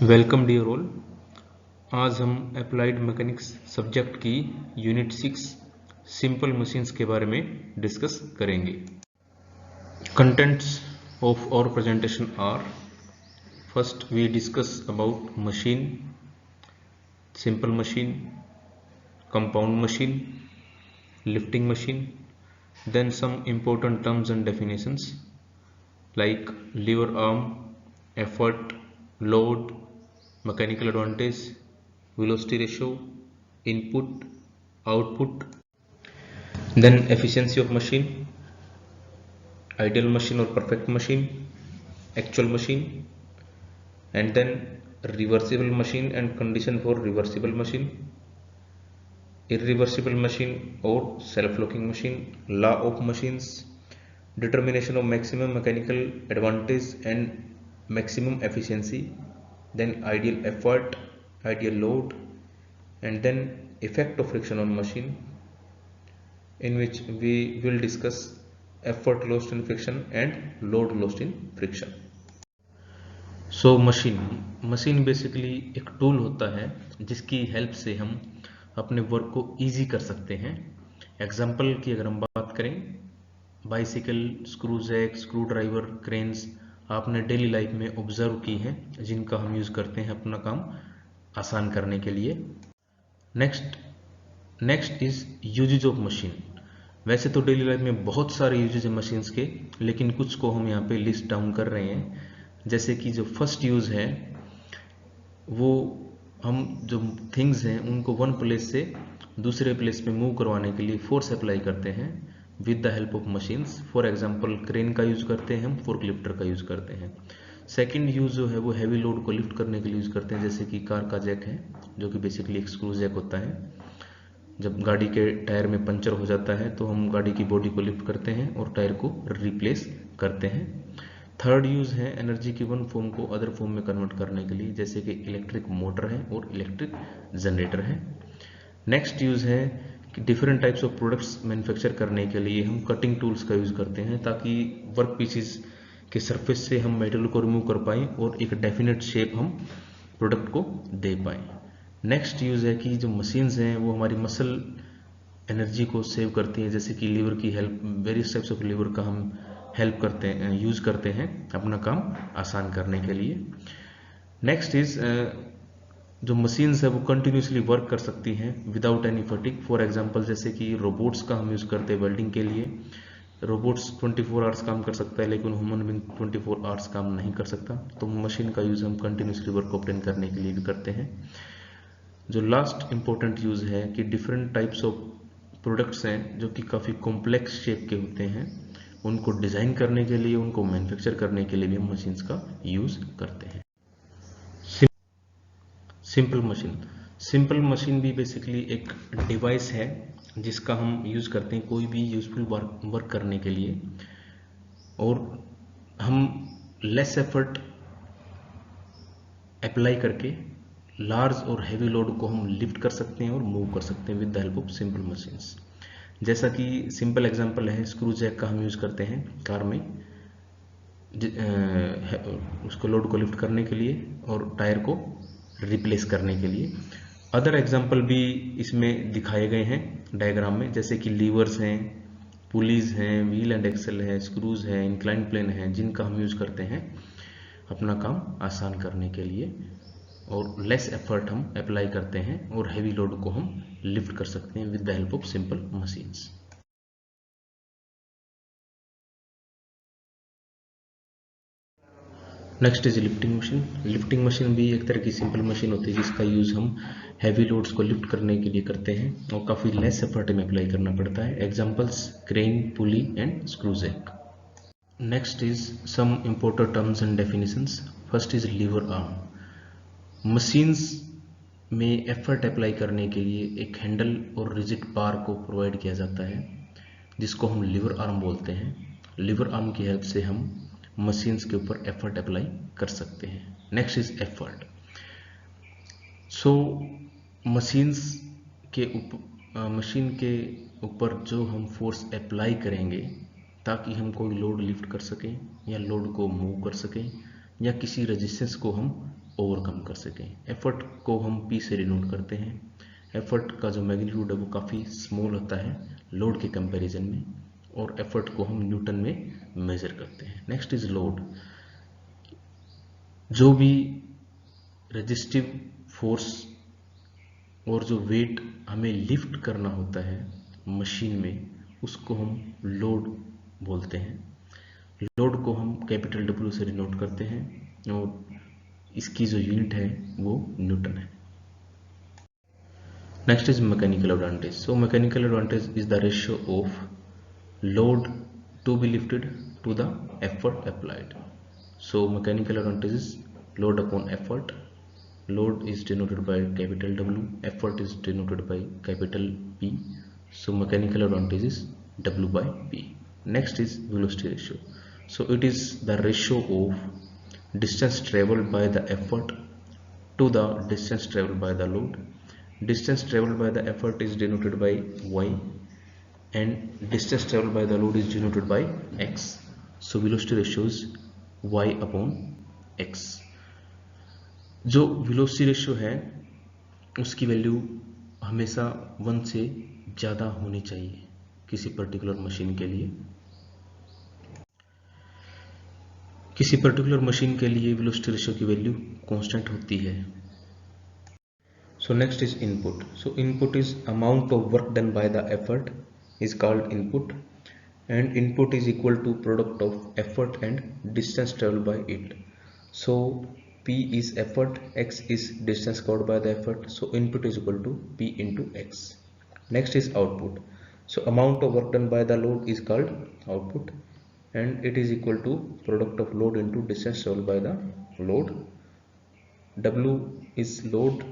Welcome dear all. आज हम applied mechanics subject की यूनिट 6 सिंपल मशीन्स के बारे में डिस्कस करेंगे। Contents of our presentation are, first we discuss about machine, simple machine, compound machine, lifting machine, then some important terms and definitions like lever arm, effort, load, mechanical advantage, velocity ratio, input, output, then efficiency of machine, ideal machine or perfect machine, actual machine, and then reversible machine and condition for reversible machine, irreversible machine or self-locking machine, law of machines, determination of maximum mechanical advantage and maximum efficiency, then ideal effort, ideal load, and then effect of friction on machine, in which we will discuss effort lost in friction and load lost in friction. So machine basically एक tool होता है जिसकी help से हम अपने work को easy कर सकते हैं। एग्जाम्पल की अगर हम बात करें, bicycle, screw jack, screw driver, cranes आपने डेली लाइफ में ऑब्जर्व की हैं, जिनका हम यूज़ करते हैं अपना काम आसान करने के लिए। Next is usage of machine. वैसे तो डेली लाइफ में बहुत सारे यूजेज हैं मशीन्स के, लेकिन कुछ को हम यहाँ पे लिस्ट डाउन कर रहे हैं। जैसे कि जो फर्स्ट यूज़ है वो हम जो थिंग्स हैं उनको वन प्लेस से दूसरे प्लेस पे मूव करवाने के लिए फोर्स अप्लाई करते हैं with the help of machines. For example crane का यूज़ करते हैं हम, फोर्क लिफ्टर का यूज़ करते हैं। सेकंड यूज़ जो है वो हैवी लोड को लिफ्ट करने के लिए यूज़ करते हैं, जैसे कि कार का जैक है जो कि बेसिकली एक स्क्रू जैक होता है। जब गाड़ी के टायर में पंचर हो जाता है तो हम गाड़ी की बॉडी को लिफ्ट करते हैं और टायर को रिप्लेस करते हैं। थर्ड यूज़ है एनर्जी की वन फॉर्म को अदर फॉर्म में कन्वर्ट करने के लिए, जैसे कि इलेक्ट्रिक मोटर है और इलेक्ट्रिक जनरेटर है। नेक्स्ट यूज़ है कि different types of products manufacture करने के लिए हम कटिंग टूल्स का यूज़ करते हैं, ताकि वर्क पीसेस के सरफेस से हम मेटेरियल को रिमूव कर पाएँ और एक डेफिनेट शेप हम प्रोडक्ट को दे पाएँ। नेक्स्ट यूज़ है कि जो मशीन्स हैं वो हमारी मसल एनर्जी को सेव करती हैं, जैसे कि लीवर की help, various types of lever का हम हेल्प करते हैं, यूज़ करते हैं अपना काम आसान करने के लिए। नेक्स्ट इज जो मशीन्स है वो कंटिन्यूसली वर्क कर सकती हैं without any fatigue. For example जैसे कि रोबोट्स का हम यूज़ करते हैं वेल्डिंग के लिए। रोबोट्स 24 आवर्स काम कर सकता है, लेकिन ह्यूमन बीइंग 24 आवर्स काम नहीं कर सकता, तो मशीन का यूज़ हम कंटिन्यूसली वर्क ऑब्टेन करने के लिए भी करते हैं। जो लास्ट इम्पोर्टेंट यूज़ है कि डिफरेंट टाइप्स ऑफ प्रोडक्ट्स हैं जो कि काफ़ी कॉम्प्लेक्स शेप के होते हैं, उनको डिज़ाइन करने के लिए, उनको मैन्युफैक्चर करने के लिए भी हम मशीन्स का यूज़ करते हैं। सिंपल मशीन भी बेसिकली एक डिवाइस है जिसका हम यूज़ करते हैं कोई भी यूजफुल वर्क करने के लिए, और हम लेस एफर्ट अप्लाई करके लार्ज और हैवी लोड को हम लिफ्ट कर सकते हैं और मूव कर सकते हैं with the help of simple machines. जैसा कि सिंपल एग्जांपल है, स्क्रू जैक का हम यूज़ करते हैं कार में उसको लोड को लिफ्ट करने के लिए और टायर को रिप्लेस करने के लिए। अदर एग्जांपल भी इसमें दिखाए गए हैं डायग्राम में, जैसे कि लीवर्स हैं, पुलीज हैं, व्हील एंड एक्सल है, स्क्रूज हैं, इंक्लाइन प्लेन है, जिनका हम यूज़ करते हैं अपना काम आसान करने के लिए, और लेस एफर्ट हम अप्लाई करते हैं और हैवी लोड को हम लिफ्ट कर सकते हैं with the help of simple machines. Next is lifting machine भी एक तरह की सिंपल मशीन होती है जिसका यूज़ हम हैवी लोड्स को लिफ्ट करने के लिए करते हैं और काफ़ी लेस एफर्ट में अप्लाई करना पड़ता है। Examples crane, pulley and screw jack. Next is some important terms and definitions. First is lever arm. Machines में एफर्ट अप्लाई करने के लिए एक हैंडल और रिजिड बार को प्रोवाइड किया जाता है जिसको हम लीवर आर्म बोलते हैं। लीवर आर्म की हेल्प से हम मशीन्स के ऊपर एफर्ट अप्लाई कर सकते हैं। Next is effort. So machine के ऊपर जो हम फोर्स अप्लाई करेंगे ताकि हम कोई लोड लिफ्ट कर सकें या लोड को मूव कर सकें या किसी रेजिस्टेंस को हम ओवरकम कर सकें। एफर्ट को हम P से डिनोट करते हैं। एफर्ट का जो मैग्नीट्यूड है वो काफ़ी स्मॉल होता है लोड के कंपैरिजन में, और एफर्ट को हम न्यूटन में मेजर करते हैं। Next is load. जो भी रेजिस्टिव फोर्स और जो वेट हमें लिफ्ट करना होता है मशीन में, उसको हम लोड बोलते हैं। लोड को हम कैपिटल W से डिनोट करते हैं और इसकी जो यूनिट है वो न्यूटन है। Next is mechanical advantage. So mechanical advantage is the ratio of load to be lifted to the effort applied. So mechanical advantage is load upon effort. Load is denoted by capital W, effort is denoted by capital P. So mechanical advantage is W by P. Next is velocity ratio. So it is the ratio of distance traveled by the effort to the distance traveled by the load. Distance traveled by the effort is denoted by Y, and distance traveled by the load is denoted by x. So velocity ratio is y upon x. जो velocity ratio है उसकी value हमेशा 1 से ज़्यादा होनी चाहिए किसी particular machine के लिए। किसी पर्टिकुलर मशीन के लिए velocity ratio की वैल्यू कांस्टेंट होती है। So next is input. So input is amount of work done by the effort is called input, and input is equal to product of effort and distance traveled by it. So P is effort, X is distance covered by the effort, so input is equal to P into X. Next is output. So amount of work done by the load is called output, and it is equal to product of load into distance traveled by the load. W is load,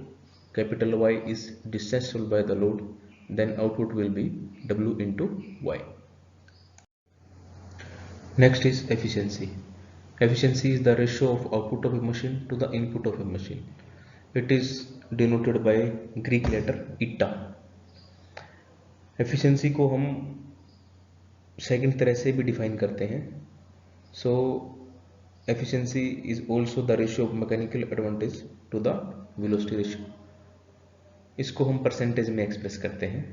capital Y is distance traveled by the load, then output will be W into Y. Next is efficiency. Efficiency is the ratio of output of a machine to the input of a machine. It is denoted by Greek letter eta. Efficiency को हम second तरह से भी define करते हैं. So efficiency is also the ratio of mechanical advantage to the velocity ratio. इसको हम percentage में एक्सप्रेस करते हैं.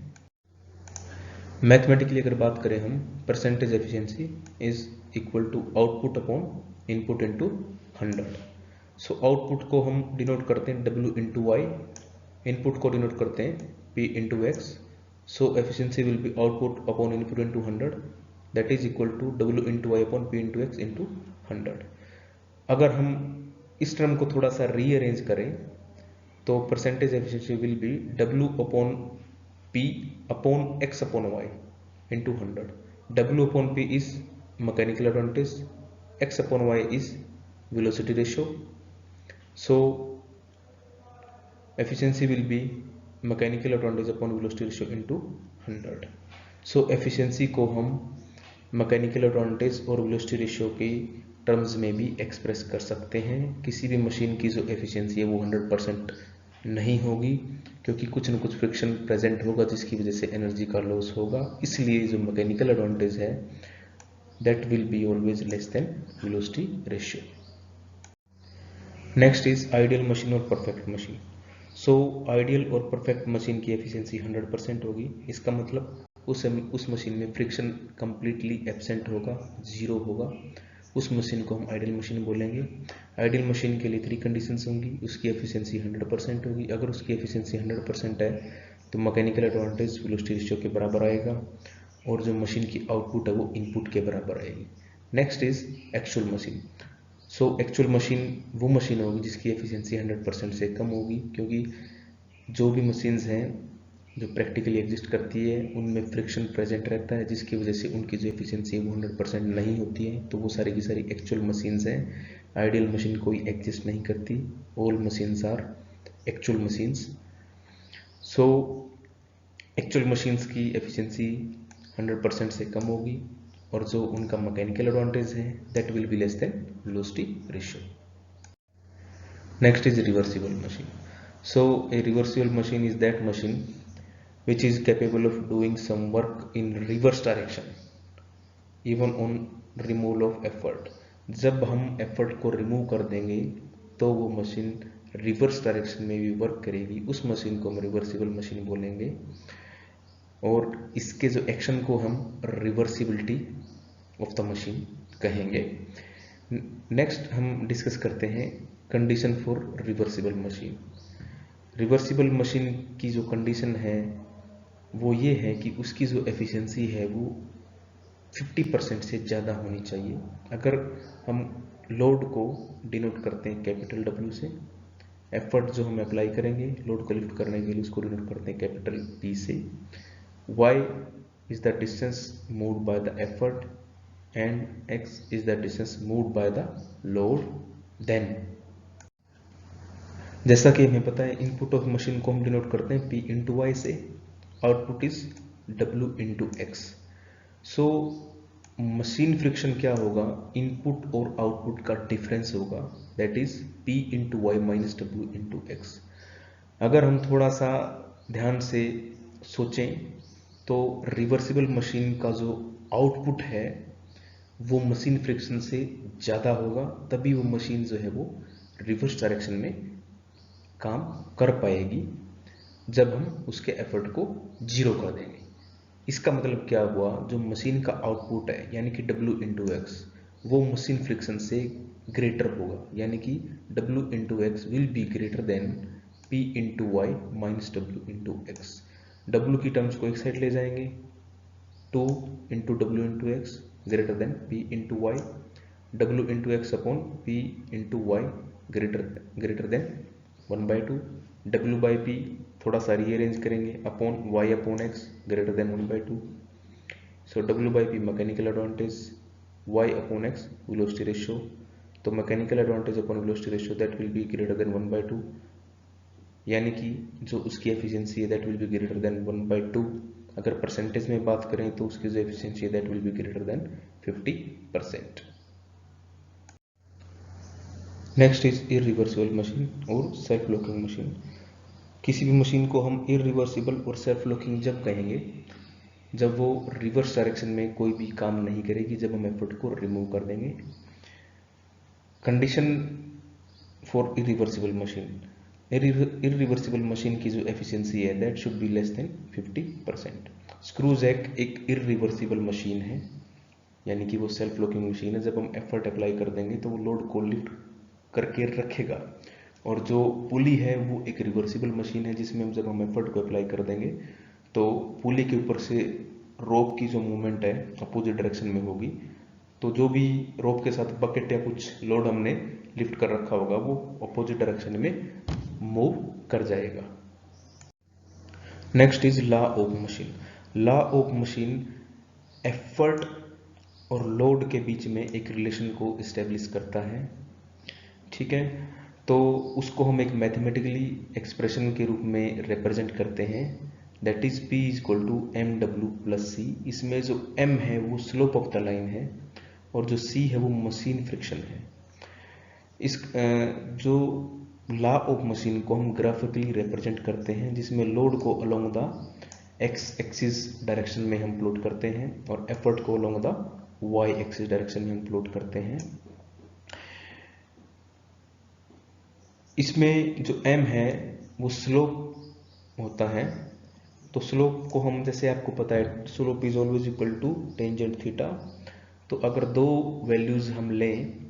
मैथमेटिकली अगर बात करें हम, percentage efficiency is equal to output upon input into 100. So output को हम डिनोट करते हैं W इंटू वाई, इनपुट को डिनोट करते हैं P into X. So efficiency will be output upon input into 100, that is equal to W into Y upon P into X into 100. अगर हम इस टर्म को थोड़ा सा रीअरेंज करें तो percentage efficiency will B W upon P upon X upon Y into 100. W upon P is mechanical advantage, X upon Y is velocity ratio. So efficiency will be mechanical advantage upon velocity ratio into 100. So efficiency को हम mechanical advantage और velocity ratio के terms में भी express कर सकते हैं. किसी भी मशीन की जो एफिशिएंसी है वो 100% नहीं होगी, क्योंकि कुछ न कुछ फ्रिक्शन प्रेजेंट होगा जिसकी वजह से एनर्जी का लॉस होगा. इसलिए जो मैकेनिकल एडवांटेज है that will be always less than velocity ratio. Next is ideal machine और परफेक्ट मशीन. सो आइडियल और परफेक्ट मशीन की एफिशिएंसी 100% होगी. इसका मतलब उस मशीन में फ्रिक्शन कंप्लीटली एब्सेंट होगा, जीरो होगा. उस मशीन को हम आइडियल मशीन बोलेंगे. आइडियल मशीन के लिए 3 कंडीशंस होंगी. उसकी एफिशिएंसी 100% होगी. अगर उसकी एफिशिएंसी 100% है तो मैकेनिकल एडवांटेज वेलोसिटी रेशियो के बराबर आएगा, और जो मशीन की आउटपुट है वो इनपुट के बराबर आएगी. Next is actual machine. So actual machine वो मशीन होगी जिसकी एफिशिएंसी 100% से कम होगी, क्योंकि जो भी मशीन्स हैं जो प्रैक्टिकली एग्जिस्ट करती है उनमें फ्रिक्शन प्रेजेंट रहता है, जिसकी वजह से उनकी जो एफिशिएंसी है वो 100% नहीं होती है. तो वो सारी की सारी एक्चुअल मशीन्स हैं. आइडियल मशीन कोई एग्जिस्ट नहीं करती. All machines are actual machines. So actual machines की एफिशिएंसी 100% से कम होगी, और जो उनका मैकेनिकल एडवांटेज है that will be less than velocity ratio. Next is reversible machine. So a reversible machine is that machine which is capable of doing some work in reverse direction even on removal of effort. जब हम effort को remove कर देंगे तो वो machine reverse direction में भी work करेगी, उस मशीन को हम रिवर्सिबल मशीन बोलेंगे। और इसके जो एक्शन को हम रिवर्सिबिलिटी ऑफ द मशीन कहेंगे। नेक्स्ट हम डिस्कस करते हैं condition for reversible machine. Reversible machine की जो कंडीशन है वो ये है कि उसकी जो एफिशिएंसी है वो 50% से ज़्यादा होनी चाहिए। अगर हम लोड को डिनोट करते हैं कैपिटल W से, एफर्ट जो हम अप्लाई करेंगे लोड को लिफ्ट करने के लिए उसको डिनोट करते हैं कैपिटल P से। Y is the distance moved by the effort and X is the distance moved by the load। then जैसा कि हमें पता है इनपुट ऑफ मशीन को हम डिनोट करते हैं P इंटू वाई से, output is W into X. So machine friction क्या होगा, इनपुट और आउटपुट का डिफरेंस होगा, that is P into Y minus W into X. अगर हम थोड़ा सा ध्यान से सोचें तो रिवर्सिबल मशीन का जो आउटपुट है वो मशीन फ्रिक्शन से ज़्यादा होगा, तभी वो मशीन जो है वो रिवर्स डायरेक्शन में काम कर पाएगी जब हम उसके एफर्ट को जीरो कर देंगे। इसका मतलब क्या हुआ, जो मशीन का आउटपुट है यानी कि W इंटू एक्स वो मशीन फ्रिक्शन से ग्रेटर होगा, यानी कि W into X will be greater than P into Y minus W into X. W की टर्म्स को एक साइड ले जाएंगे, 2 into W into X greater than P into Y, W into X upon P into Y greater than 1/2, W by P थोड़ा सा rearrange करेंगे upon Y upon X greater than 1/2। So W by P mechanical advantage, Y upon X velocity ratio, तो mechanical advantage upon velocity ratio that will be greater than 1/2, यानी कि जो उसकी efficiency है that will be greater than 1/2। अगर percentage में बात करें तो उसकी जो एफिशिएंसी है that will be greater then 50%। Next is irreversible machine और सेल्फ लॉकिंग मशीन। किसी भी मशीन को हम इरिवर्सिबल और सेल्फ लॉकिंग जब कहेंगे जब वो रिवर्स डायरेक्शन में कोई भी काम नहीं करेगी, जब हम एफर्ट को रिमूव कर देंगे। Condition for irreversible machine, irreversible machine की जो एफिशिएंसी है that should be less than 50%। Screw jack एक इरिवर्सिबल मशीन है, यानी कि वो सेल्फ लॉकिंग मशीन है। जब हम एफर्ट अप्लाई कर देंगे तो वो लोड को लिफ्ट करके रखेगा। और जो पुली है वो एक रिवर्सिबल मशीन है, जिसमें जब हम एफर्ट को अप्लाई कर देंगे तो पुली के ऊपर से रोप की जो मूवमेंट है अपोजिट डायरेक्शन में होगी, तो जो भी रोप के साथ बकेट या कुछ लोड हमने लिफ्ट कर रखा होगा वो अपोजिट डायरेक्शन में मूव कर जाएगा। Next is law of machine. Law of machine effort और लोड के बीच में एक रिलेशन को इस्टेब्लिश करता है, ठीक है। तो उसको हम एक मैथमेटिकली एक्सप्रेशन के रूप में रिप्रेजेंट करते हैं, that is P is equal to MW plus C। इसमें जो M है वो स्लोप ऑफ द लाइन है और जो C है वो मशीन फ्रिक्शन है। इस जो लॉ ऑफ मशीन को हम ग्राफिकली रिप्रेजेंट करते हैं, जिसमें लोड को along the X axis direction में हम प्लॉट करते हैं और एफर्ट को along the Y axis direction में हम प्लॉट करते हैं। इसमें जो m है वो स्लोप होता है, तो स्लोप को हम, जैसे आपको पता है slope is always equal to tangent theta. तो अगर दो वैल्यूज हम लें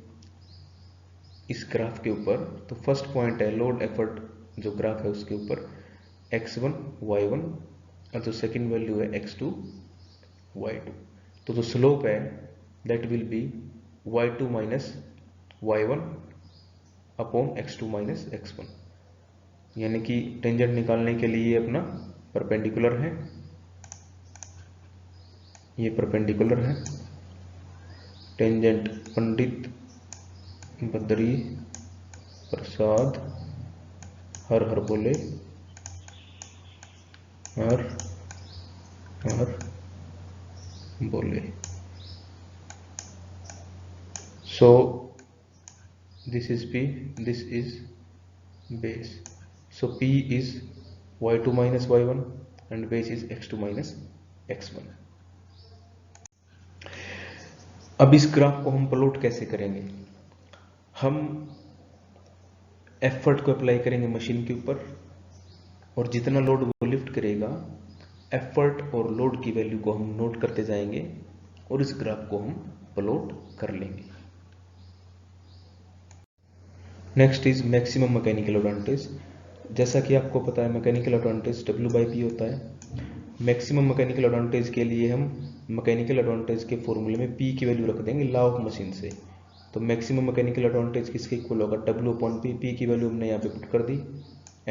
इस ग्राफ के ऊपर, तो फर्स्ट पॉइंट है लोड एफर्ट जो ग्राफ है उसके ऊपर x1 y1 और जो सेकंड वैल्यू है x2 y2। तो जो स्लोप है that will B y2 minus y1 upon x2 minus x1, यानी कि टेंजेंट निकालने के लिए ये अपना परपेंडिकुलर है, ये परपेंडिकुलर है। टेंजेंट पंडित बद्री प्रसाद हर हर बोले, हर हर बोले। सो this is P, this is base. So P is y2 minus y1 and base is x2 minus x1। अब इस ग्राफ को हम प्लॉट कैसे करेंगे, हम एफर्ट को अप्लाई करेंगे मशीन के ऊपर, और जितना लोड वो लिफ्ट करेगा एफर्ट और लोड की वैल्यू को हम नोट करते जाएंगे और इस ग्राफ को हम प्लॉट कर लेंगे। Next is maximum mechanical advantage. जैसा कि आपको पता है मैकेनिकल एडवांटेज W/P होता है। मैक्सिमम मैकेनिकल एडवांटेज के लिए हम मैकेनिकल एडवांटेज के फॉर्मूले में P की वैल्यू रख देंगे लॉ ऑफ मशीन से। तो मैक्सिमम मैकेनिकल एडवांटेज किसके इक्वल होगा, W/P। P की वैल्यू हमने यहाँ पे पुट कर दी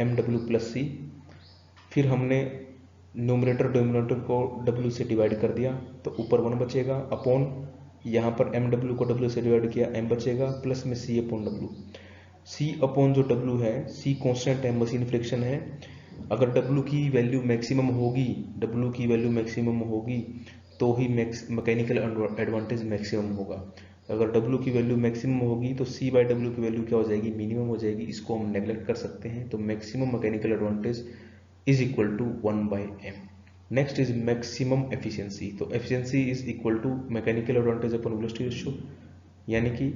mW+C। फिर हमने न्यूमरेटर डिनोमिनेटर को W से डिवाइड कर दिया तो ऊपर 1 बचेगा, अपॉन यहाँ पर mW को W से डिवाइड किया m बचेगा, प्लस में C/W। C अपॉन जो W है, C कांस्टेंट है, मशीन फ्रिक्शन है। अगर W की वैल्यू मैक्सिमम होगी, W की वैल्यू मैक्सिमम होगी तो ही मैकेनिकल एडवांटेज मैक्सिमम होगा। अगर W की वैल्यू मैक्सिमम होगी तो C/W की वैल्यू क्या हो जाएगी, मिनिमम हो जाएगी। इसको हम नेग्लेक्ट कर सकते हैं। तो maximum mechanical advantage is equal to 1/m। Next is maximum efficiency. तो efficiency is equal to mechanical advantage upon velocity ratio, यानी कि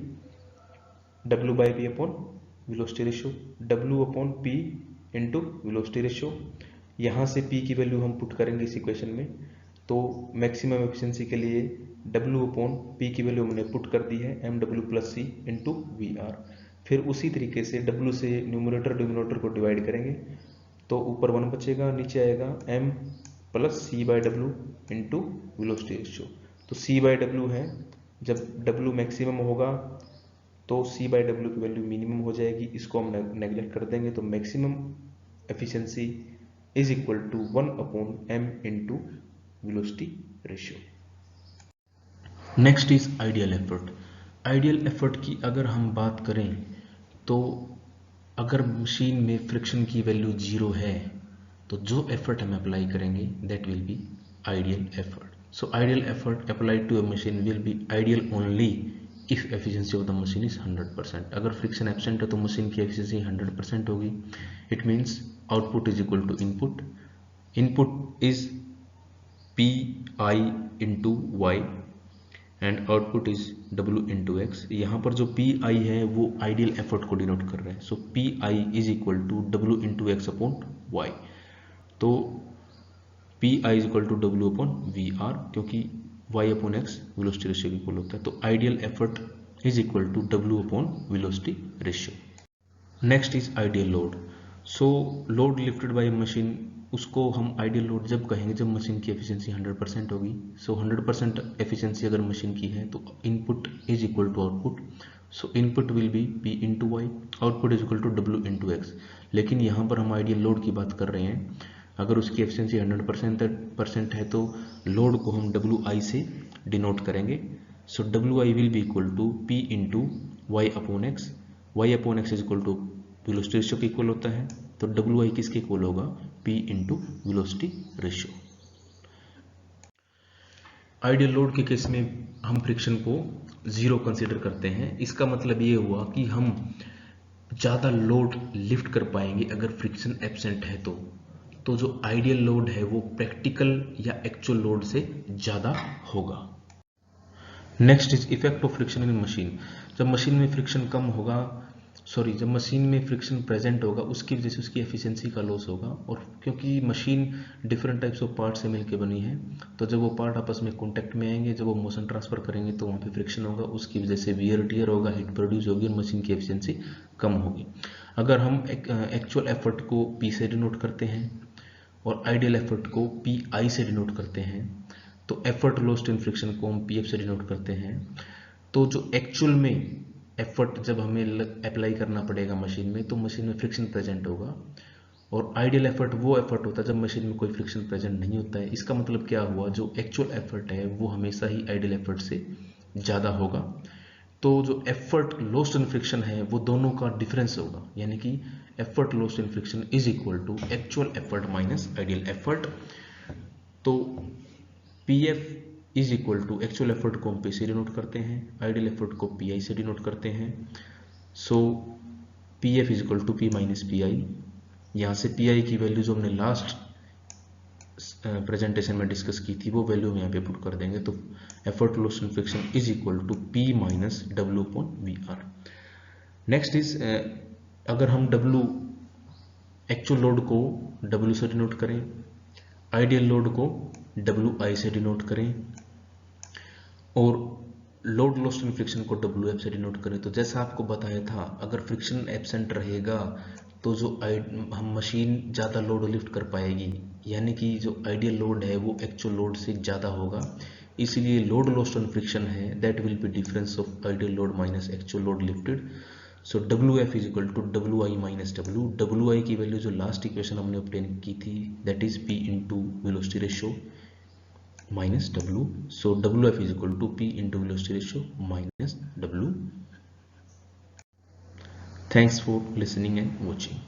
W/P upon velocity ratio, W/P into velocity ratio. यहाँ से P की वैल्यू हम पुट करेंगे इस equation में। तो मैक्सिमम एफिशिएंसी के लिए W/P की वैल्यू हमने पुट कर दी है mW+C इंटू VR। फिर उसी तरीके से W से न्यूमरेटर डिनोमिनेटर को डिवाइड करेंगे तो ऊपर 1 बचेगा, नीचे आएगा m plus C/W into velocity ratio. तो C/W है, जब W मैक्सिमम होगा तो C/W की वैल्यू मिनिमम हो जाएगी। इसको हम नेग्लेक्ट कर देंगे। तो maximum efficiency is equal to 1/m into velocity ratio. Next is ideal effort. Ideal effort की अगर हम बात करें तो अगर मशीन में फ्रिक्शन की वैल्यू 0 है तो जो एफर्ट हम अप्लाई करेंगे that will be ideal effort. So ideal effort applied to a machine will be ideal only if efficiency of the machine is 100%। अगर फ्रिक्शन एब्सेंट है तो मशीन की एफिशिएंसी 100% होगी। It means output is equal to input. Input is PI into Y and output is W into X. यहाँ पर जो PI है वो आइडियल एफर्ट को डिनोट कर रहा है। So PI is equal to W into X upon Y. तो PI is equal to W upon VR, क्योंकि Y upon X velocity ratio के इक्वल होता है। तो ideal effort is equal to W upon velocity ratio. Next is ideal load. So load lifted by machine, उसको हम ideal load जब कहेंगे जब मशीन की एफिशिएंसी 100% होगी। सो 100% एफिशिएंसी अगर मशीन की है तो input is equal to output. So input will be P into Y, output is equal to W into X. लेकिन यहाँ पर हम आइडियल लोड की बात कर रहे हैं। अगर उसकी एफिशिएंसी 100% है तो लोड को हम WI से डिनोट करेंगे। So WI will be equal to P into Y upon X. Y upon X is equal to velocity ratio के इक्वल होता है। तो WI किसके इक्वल होगा, P into velocity ratio. Ideal load के केस में हम फ्रिक्शन को 0 कंसीडर करते हैं। इसका मतलब ये हुआ कि हम ज़्यादा लोड लिफ्ट कर पाएंगे अगर फ्रिक्शन एब्सेंट है तो जो आइडियल लोड है वो प्रैक्टिकल या एक्चुअल लोड से ज़्यादा होगा। Next is effect of friction in machine. जब मशीन में फ्रिक्शन कम होगा, जब मशीन में फ्रिक्शन प्रेजेंट होगा उसकी वजह से उसकी एफिशिएंसी का लॉस होगा। और क्योंकि machine different types of part से मिलकर बनी है तो जब वो पार्ट आपस में कॉन्टैक्ट में आएंगे, जब वो मोशन ट्रांसफर करेंगे तो वहाँ पे फ्रिक्शन होगा, उसकी वजह से वियर टियर होगा, हीट प्रोड्यूस होगी और मशीन की एफिशिएंसी कम होगी। अगर हम एक्चुअल एफर्ट को P से डिनोट करते हैं और आइडियल एफर्ट को PI से डिनोट करते हैं, तो एफर्ट लॉस्ट इन फ्रिक्शन को हम PF से डिनोट करते हैं। तो जो एक्चुअल में एफर्ट जब हमें अप्लाई करना पड़ेगा मशीन में तो मशीन में फ्रिक्शन प्रेजेंट होगा, और आइडियल एफर्ट वो एफर्ट होता है जब मशीन में कोई फ्रिक्शन प्रेजेंट नहीं होता है। इसका मतलब क्या हुआ, जो एक्चुअल एफर्ट है वो हमेशा ही आइडियल एफर्ट से ज़्यादा होगा। तो जो एफर्ट लॉस्ट इन फ्रिक्शन है वो दोनों का डिफरेंस होगा, यानी कि effort lost in friction is equal to actual effort minus ideal effort. तो PF is equal to actual effort को हम P से डिनोट करते हैं, आइडियल एफर्ट को PI से डिनोट करते हैं। So PF is equal to P minus PI। यहाँ से PI की वैल्यू जो हमने लास्ट प्रेजेंटेशन में डिस्कस की थी वो वैल्यू हम यहाँ पे पुट कर देंगे। तो effort lost in friction is equal to P minus W upon VR। Next is अगर हम W एक्चुअल लोड को W से डिनोट करें, आइडियल लोड को WI से डिनोट करें और लोड लॉस्ट इन फ्रिक्शन को WF से डिनोट करें, तो जैसा आपको बताया था अगर फ्रिक्शन एब्सेंट रहेगा तो जो हम मशीन ज़्यादा लोड लिफ्ट कर पाएगी, यानी कि जो आइडियल लोड है वो एक्चुअल लोड से ज़्यादा होगा। इसलिए लोड लॉस्ट ऑन फ्रिक्शन है that will be difference of ideal load minus actual load lifted. So WF is equal to WI minus W। WI की वैल्यू जो लास्ट इक्वेशन हमने ऑब्टेन की थी that is P into velocity ratio minus W. So WF is equal to P into velocity ratio minus W. Thanks for listening and watching.